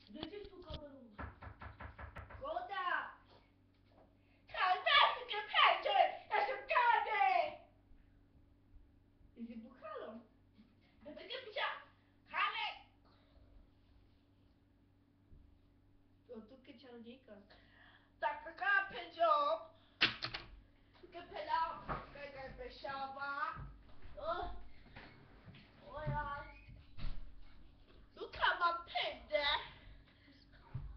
Kde jsi tu kameru? Koda! Kalmářky, pěče! Já jsem tady! Jsi buchalo? Nebudem píša! Cháme! O, tu ke čarodějka. Tak taká pěčo! Ke pěla, ke pěšava. Já. Luka mám pěde.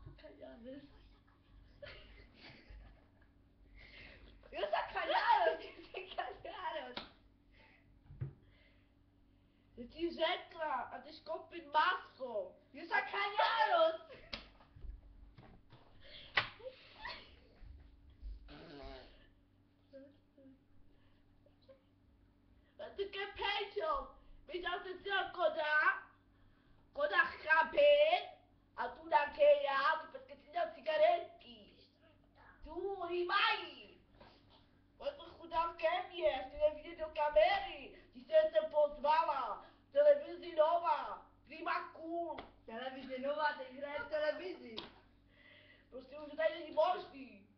Luka já ves. Eu sacanagem, eu ti řekla, a jdeš koupit maso. Eu sacanagem. A ty ke pečo, viděl jsi si koda chrapit a tu také já, ty počkej si dělal cigaretky. Tu, rýmají. Pojď chudám ke mně, chci nevidět do kamery, ty jsi se pozvala, televizi nová, prima cool. Televizi nová, teď hraje v televizi. Prostě už tady není možný.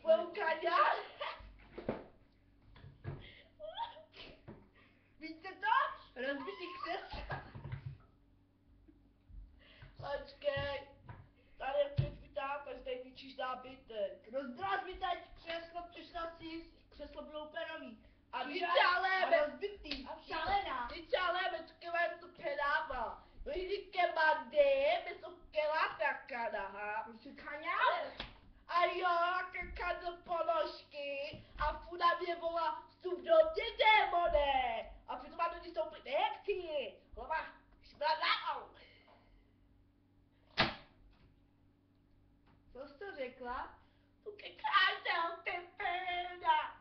Budou kaňat. Víte to? Rozbitý křeslo. Počkej, tady je předvítáta, že tady ničíš nábytek. Rozdráž mi tady křeslo, přišla si, křeslo bylo úplně nový. A vyčáleme, rozbitý, šalená. Vyčáleme, tukové to kedáva. Vidi ke mande, my to kelá takana, ha. Prostě kaňále. A jo, kaká do ponožky a funa mě volá, vstup do mě, démone. A přitom má do ní stoupit nechci. Hlava, šmradnou. Co jsi to řekla? Tu ke krátel, ty pěda.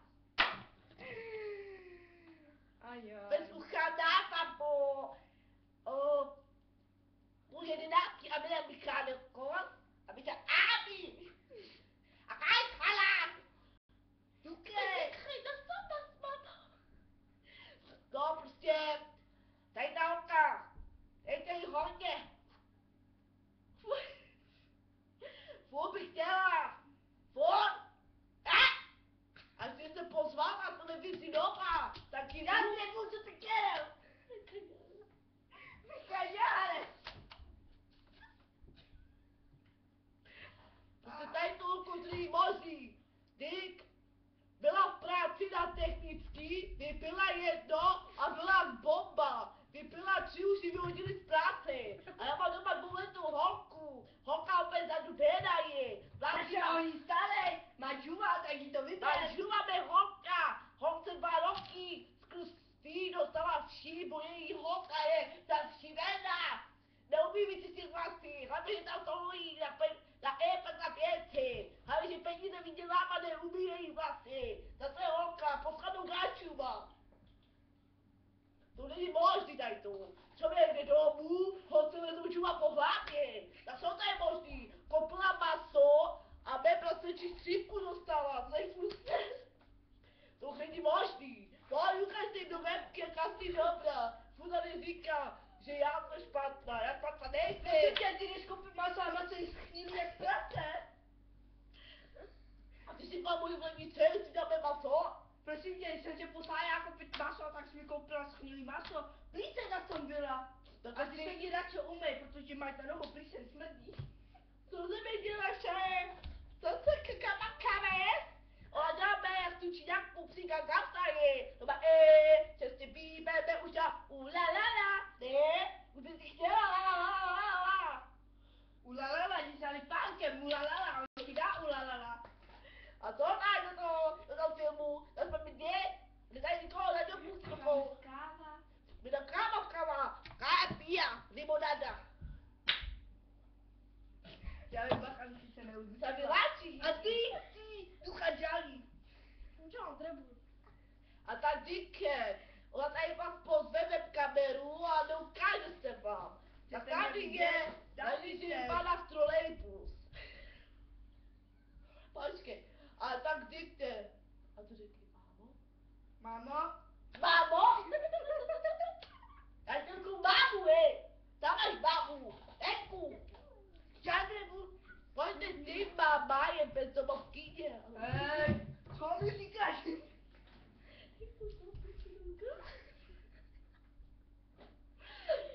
A jo. Bez uchadá, po 11:30 a byla Michálko a by říkala Abi! A kaj chalák! Tukej! Dostat mama! No prostě, tady ta oka, dejte jí hodně. Furt bych chtěla, furt! A jsi se pozval na televizi nová, taky já nebudu, co ty chtěl! Michajále! Prostě tady toliko zlý možný. Dík, byla v práci na technický, vypila jedno a byla bomba. Vypila 3, už ji vyhodili z práce. A já mám doma dvouletou holku. Holka opět zadu bědají. Takže oni starej, má džuva, tak jí to vypěl. Má džuva mé holka. Holce 2 roky skrz tý dostala vší, bo její holka je zavšivená. Neumí vyčistit vlasy, hlavně, že tam touží na épak na věci. Hlavně, že peníze vydělává, neumí její vlasy. Zase holka, poslednou gáčů má. To není možný tady tu. Člověk jde domů, holce vezou čuma po hlavě. Na co to je možný? Koupila maso a mé prasečí střípku dostala. To je furt stres. To není možný. No a Lukáš ty do webky, jaká jsi dobrá. Furt tady říká, že já jsem špatná. Já špatná nejsem. Prosím tě, ty jdeš koupit maso a maso je schnilý jak prase. A ty si má můj vlivní dceru, si dáme maso? Prosím tě, když jsem tě poslala já koupit maso, tak jsi mi koupila schnilý maso. Plíseň tam byla. A ty se jdi radši umej, protože máš na nohu plíseň smrdí. Co se mi děláš, co se kakamakame? Ona dáme, jak tu číňáku příka zavstaje. To má čestě bíbeme už a ulalala. Ne, už bys si chtěla lalalala. Ulalala, když jsi pánkem, ulalala, on ti dá ulalala. A to dáš do toho filmu, to jsme mi dět, nedáš nikoho nedopustí do toho. My dám káva, káva pija, limonada. Já vím, bacha, že se neudí. Sami láčí. A ty, ducha žalí. Čo, trebu. A ta díky, ona tady vás pozve webkameru a neukáže se vám. A tady je pana trolejbus. Počkej, a tak díky. A to řekni, mámo? Mámo? Mámo? Já jsem tu mámu, tam máš mámu. je bezdomovkyně. Co mi říkáš?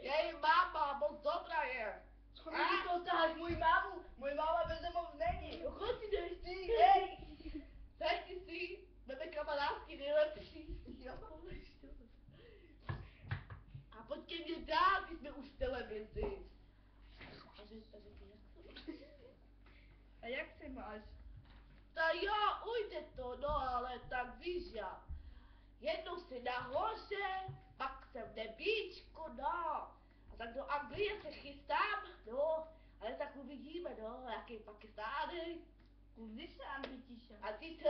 Její máma moc dobrá je. Co mi ty to taháš moji mámu? Moje máma bezdomov není. Chodíš Ty, hej! řekni si, budeme kamarádky nejlepší. Jo. A pojď ke mně dál, když jsme už v televizi. A jak se máš? Ta jo, ujde to, no ale tak víš jak. Jednou si nahoře, pak jsem v nebíčku, no. A tak do Anglie se chystám, no. Ale tak uvidíme, no, jaký Pakistány. Kudy se Angličíša? A ty co?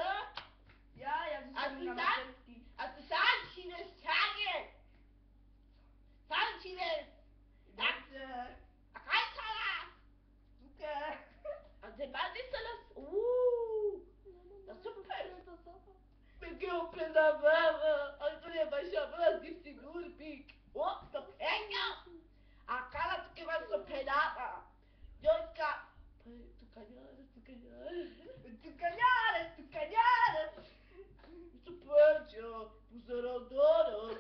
Já A zůstanu ty na tam? mateřský. A ty tančíš, Táně. Tančíš. Tak, Dobře. a kajkala. Super. A ty máš se nás, to super. Perché ho preso la mamma, Antonia faceva di sicurpi. Oh, sto pegno! A cara che va sto pedata. Joska. Tu cagnare. Tu cagnare, tu cagnare. Tu peggio, userò d'oro.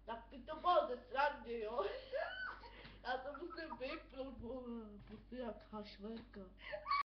Da tutto modo strano io. A to musím vypnout, vole, prostě jak hašverka.